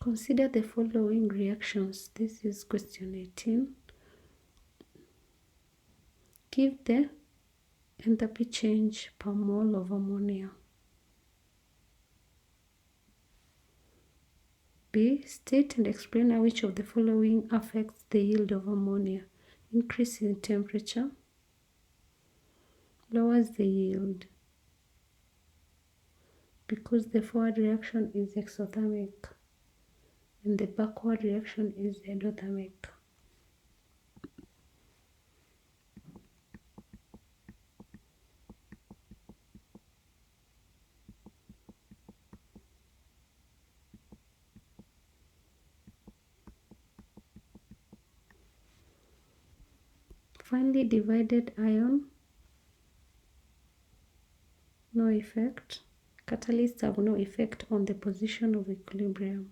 Consider the following reactions. This is question 18. Give the enthalpy change per mole of ammonia. B. State and explain how which of the following affects the yield of ammonia. Increase in temperature lowers the yield because the forward reaction is exothermic and the backward reaction is endothermic. Finely divided ion, no effect. Catalysts have no effect on the position of equilibrium.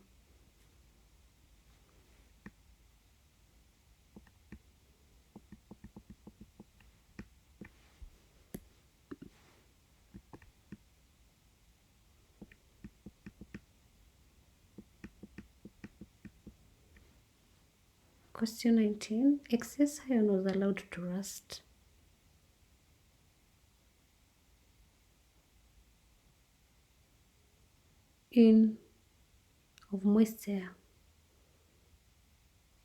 Question 19. Excess iron was allowed to rust. In of moist air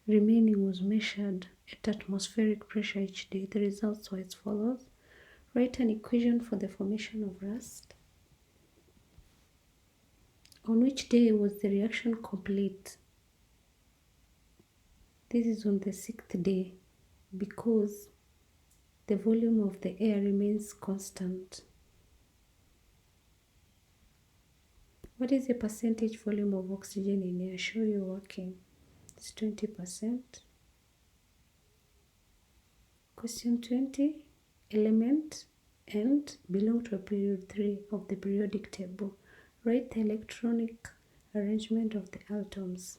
remaining was measured at atmospheric pressure each day. The results were as follows. Write an equation for the formation of rust. On which day was the reaction complete? This is on the 6th day because the volume of the air remains constant. What is the percentage volume of oxygen in air? Show you working. It's 20%. Question 20. Element and belong to a period 3 of the periodic table. Write the electronic arrangement of the atoms.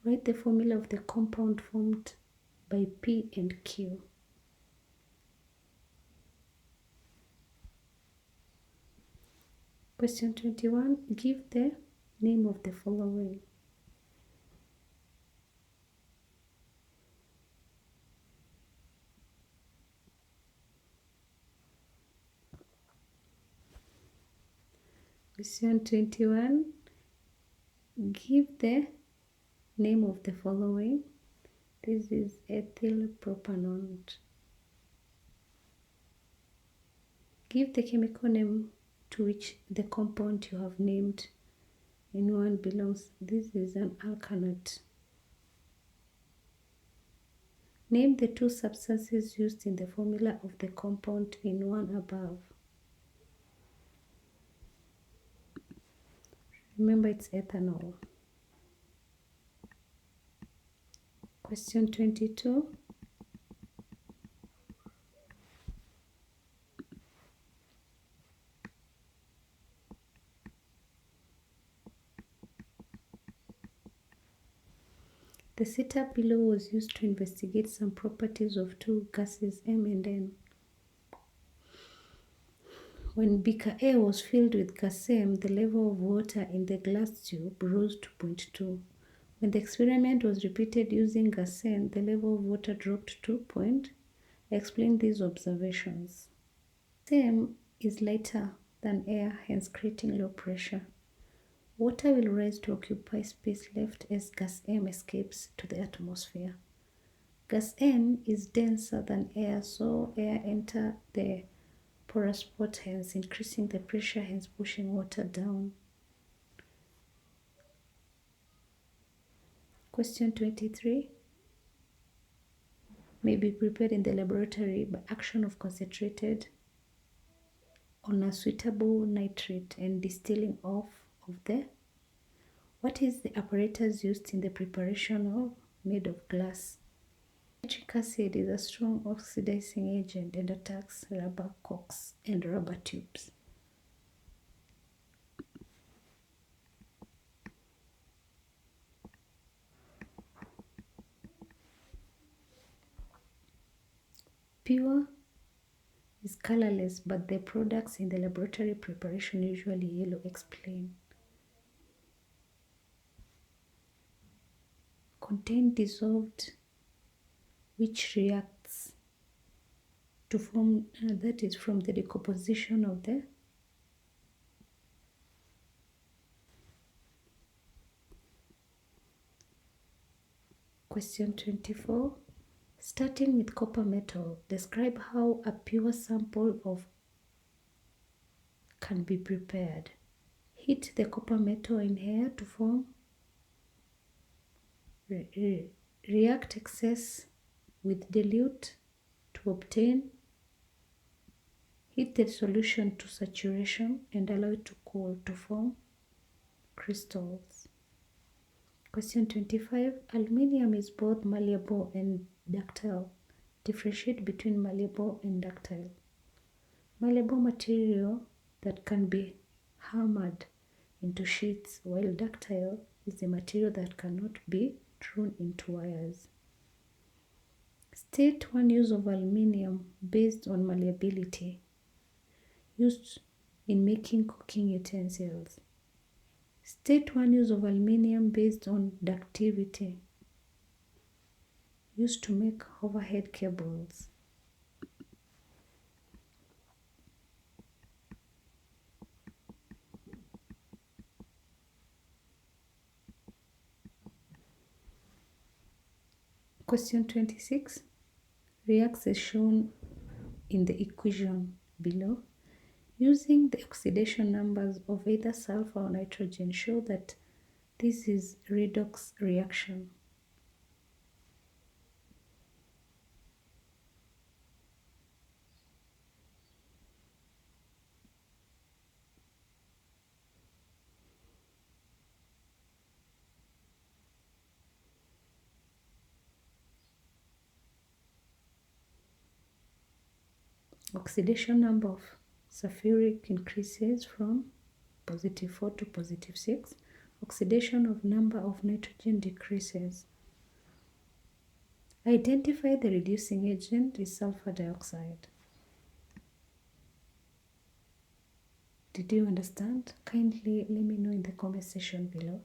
Write the formula of the compound formed by P and Q. Question 21. Give the name of the following. Question 21. Give the name of the following. This is ethyl propanone. Give the chemical name to which the compound you have named in one belongs. This is an alkanate. Name the two substances used in the formula of the compound in one above. Remember, it's ethanol. Question 22. The setup below was used to investigate some properties of two gases M and N. When beaker A was filled with gas M, the level of water in the glass tube rose to 0.2. When the experiment was repeated using gas N, the level of water dropped to 0. Explain these observations. M is lighter than air, hence creating low pressure. Water will rise to occupy space left as gas M escapes to the atmosphere. Gas N is denser than air, so air enters the porous spot, hence increasing the pressure, hence pushing water down. Question 23. May be prepared in the laboratory by action of concentrated on a suitable nitrate and distilling off of the. What is the apparatus used in the preparation of made of glass? Nitric acid is a strong oxidizing agent and attacks rubber corks and rubber tubes. Pure is colorless, but the products in the laboratory preparation usually yellow. Explain. Contain dissolved which reacts to form, that is from the decomposition of the question 24. Starting with copper metal, describe how a pure sample of can be prepared. Heat the copper metal in air to form. React excess with dilute to obtain. Heat the solution to saturation and allow it to cool to form crystals. Question 25. Aluminium is both malleable and ductile. Differentiate between malleable and ductile. Malleable material that can be hammered into sheets, while ductile is a material that cannot be drawn into wires. State one use of aluminium based on malleability used in making cooking utensils. State one use of aluminium based on ductility used to make overhead cables. Question 26. Reacts as shown in the equation below. Using the oxidation numbers of either sulfur or nitrogen, show that this is redox reaction. Oxidation number of sulfuric increases from +4 to +6. Oxidation of number of nitrogen decreases. Identify the reducing agent is sulfur dioxide. Did you understand? Kindly let me know in the comment section below.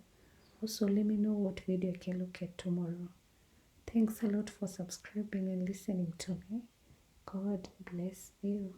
Also, let me know what video I can look at tomorrow. Thanks a lot for subscribing and listening to me. God bless you.